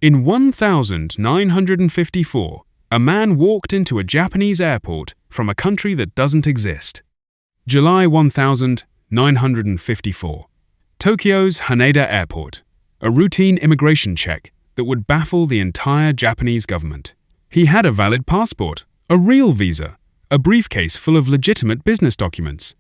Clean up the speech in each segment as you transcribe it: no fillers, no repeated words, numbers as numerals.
In 1954, a man walked into a Japanese airport from a country that doesn't exist. July 1954. Tokyo's Haneda Airport. A routine immigration check that would baffle the entire Japanese government. He had a valid passport, a real visa, a briefcase full of legitimate business documents.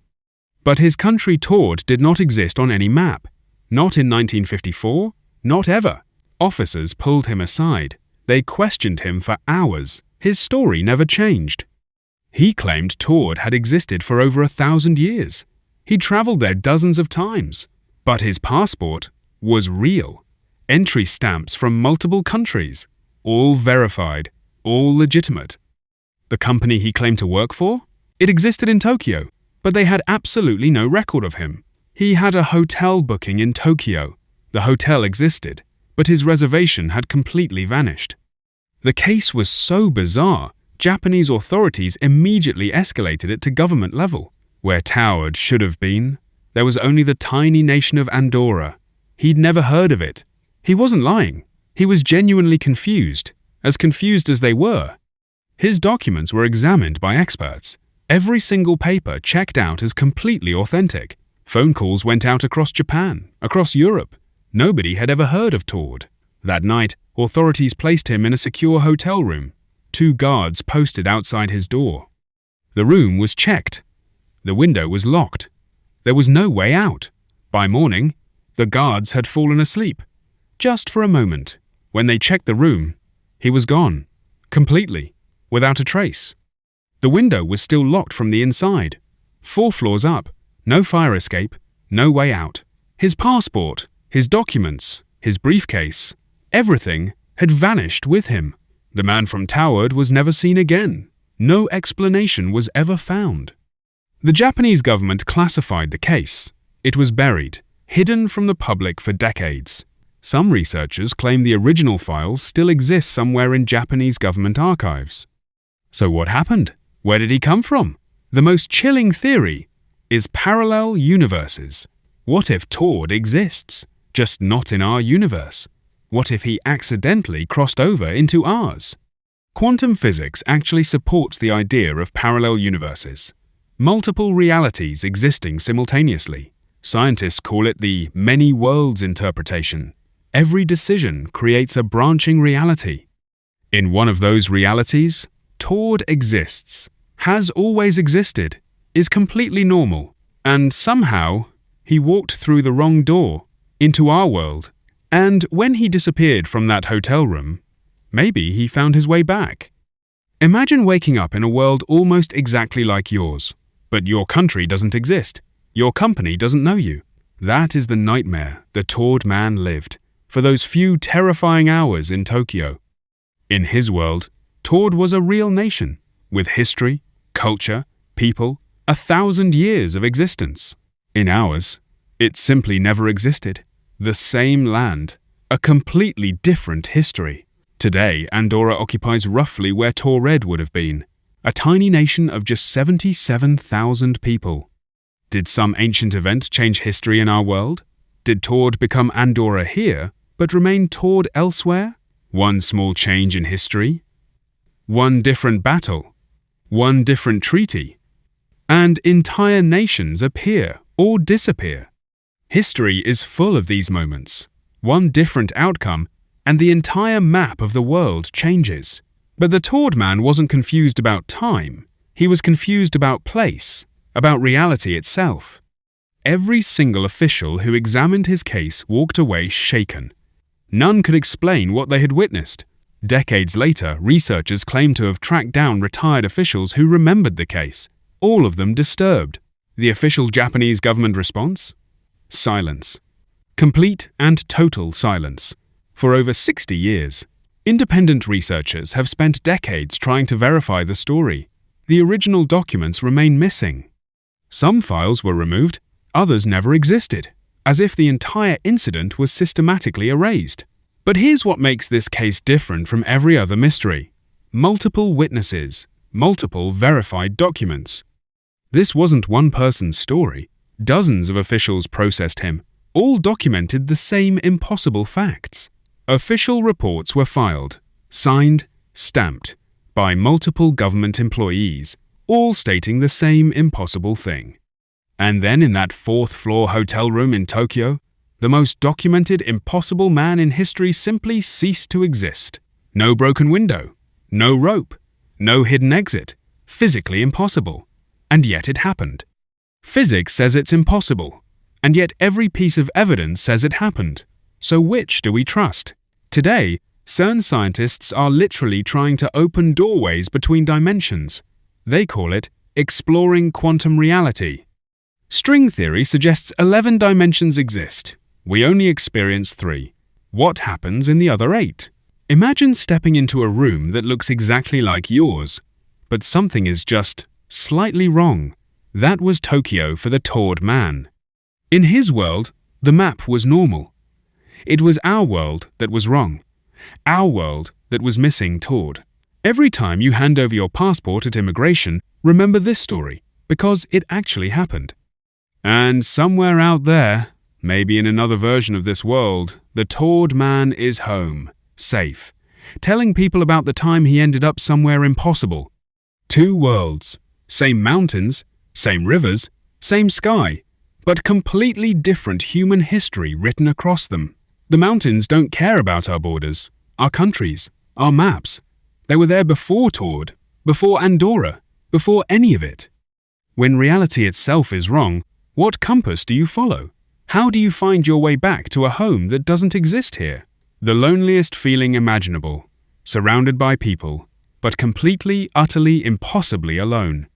But his country Taured did not exist on any map. Not in 1954, not ever. Officers pulled him aside. They questioned him for hours. His story never changed. He claimed Taured had existed for over 1,000 years. He'd traveled there dozens of times. But his passport was real. Entry stamps from multiple countries. All verified, all legitimate. The company he claimed to work for? It existed in Tokyo, but they had absolutely no record of him. He had a hotel booking in Tokyo. The hotel existed, but his reservation had completely vanished. The case was so bizarre, Japanese authorities immediately escalated it to government level. Where Taured should have been, there was only the tiny nation of Andorra. He'd never heard of it. He wasn't lying. He was genuinely confused as they were. His documents were examined by experts. Every single paper checked out as completely authentic. Phone calls went out across Japan, across Europe. Nobody had ever heard of Taured. That night, authorities placed him in a secure hotel room. 2 guards posted outside his door. The room was checked. The window was locked. There was no way out. By morning, the guards had fallen asleep. Just for a moment. When they checked the room, he was gone. Completely. Without a trace. The window was still locked from the inside. 4 floors up. No fire escape. No way out. His passport, his documents, his briefcase, everything had vanished with him. The man from Taured was never seen again. No explanation was ever found. The Japanese government classified the case. It was buried, hidden from the public for decades. Some researchers claim the original files still exist somewhere in Japanese government archives. So what happened? Where did he come from? The most chilling theory is parallel universes. What if Taured exists, just not in our universe? What if he accidentally crossed over into ours? Quantum physics actually supports the idea of parallel universes. Multiple realities existing simultaneously. Scientists call it the many worlds interpretation. Every decision creates a branching reality. In one of those realities, Taured exists, has always existed, is completely normal, and somehow he walked through the wrong door, into our world, and when he disappeared from that hotel room, maybe he found his way back. Imagine waking up in a world almost exactly like yours, but your country doesn't exist, your company doesn't know you. That is the nightmare the Taured man lived, for those few terrifying hours in Tokyo. In his world, Taured was a real nation, with history, culture, people, 1,000 years of existence. In ours, it simply never existed. The same land, a completely different history. Today, Andorra occupies roughly where Taured would have been, a tiny nation of just 77,000 people. Did some ancient event change history in our world? Did Taured become Andorra here, but remain Taured elsewhere? One small change in history? One different battle? One different treaty? And entire nations appear or disappear. History is full of these moments. One different outcome, and the entire map of the world changes. But the Taured man wasn't confused about time. He was confused about place, about reality itself. Every single official who examined his case walked away shaken. None could explain what they had witnessed. Decades later, researchers claimed to have tracked down retired officials who remembered the case, all of them disturbed. The official Japanese government response? Silence. Complete and total silence. For over 60 years, independent researchers have spent decades trying to verify the story. The original documents remain missing. Some files were removed, others never existed, as if the entire incident was systematically erased. But here's what makes this case different from every other mystery. Multiple witnesses, multiple verified documents. This wasn't one person's story. Dozens of officials processed him, all documented the same impossible facts. Official reports were filed, signed, stamped, by multiple government employees, all stating the same impossible thing. And then in that fourth-floor hotel room in Tokyo, the most documented impossible man in history simply ceased to exist. No broken window, no rope, no hidden exit. Physically impossible. And yet it happened. Physics says it's impossible, and yet every piece of evidence says it happened. So which do we trust? Today, CERN scientists are literally trying to open doorways between dimensions. They call it exploring quantum reality. String theory suggests 11 dimensions exist. We only experience 3. What happens in the other 8? Imagine stepping into a room that looks exactly like yours, but something is just slightly wrong. That was Tokyo for the Taured man. In his world, the map was normal. It was our world that was wrong. Our world that was missing Taured. Every time you hand over your passport at immigration, remember this story, because it actually happened. And somewhere out there, maybe in another version of this world, the Taured man is home, safe, telling people about the time he ended up somewhere impossible. 2 worlds, same mountains, same rivers, same sky, but completely different human history written across them. The mountains don't care about our borders, our countries, our maps. They were there before Taured, before Andorra, before any of it. When reality itself is wrong, what compass do you follow? How do you find your way back to a home that doesn't exist here? The loneliest feeling imaginable, surrounded by people, but completely, utterly, impossibly alone.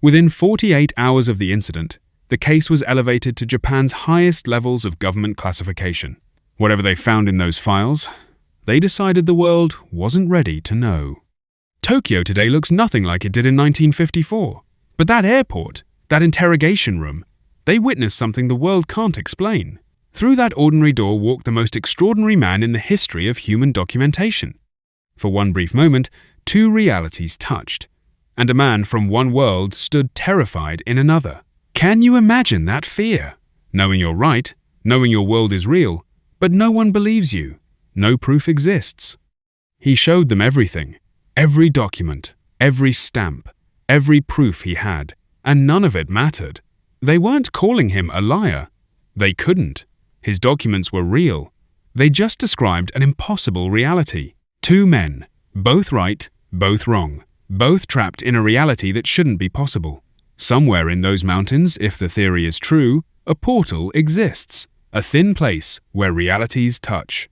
Within 48 hours of the incident, the case was elevated to Japan's highest levels of government classification. Whatever they found in those files, they decided the world wasn't ready to know. Tokyo today looks nothing like it did in 1954. But that airport, that interrogation room, they witnessed something the world can't explain. Through that ordinary door walked the most extraordinary man in the history of human documentation. For one brief moment, 2 realities touched, and a man from one world stood terrified in another. Can you imagine that fear? Knowing you're right, knowing your world is real, but no one believes you. No proof exists. He showed them everything, every document, every stamp, every proof he had, and none of it mattered. They weren't calling him a liar. They couldn't. His documents were real. They just described an impossible reality. 2 men, both right, both wrong, both trapped in a reality that shouldn't be possible. Somewhere in those mountains, if the theory is true, a portal exists, a thin place where realities touch.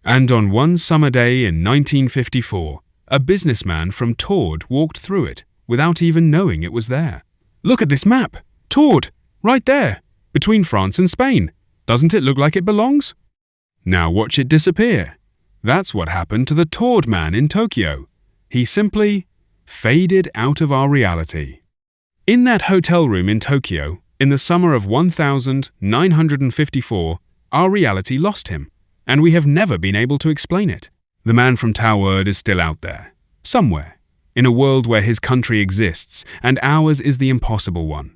And on one summer day in 1954, a businessman from Taured walked through it without even knowing it was there. Look at this map! Taured! Right there! Between France and Spain! Doesn't it look like it belongs? Now watch it disappear. That's what happened to the Taured man in Tokyo. He simply faded out of our reality. In that hotel room in Tokyo, in the summer of 1954, our reality lost him, and we have never been able to explain it. The man from Taured is still out there, somewhere, in a world where his country exists, and ours is the impossible one.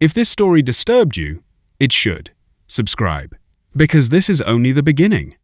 If this story disturbed you, it should. Subscribe, because this is only the beginning.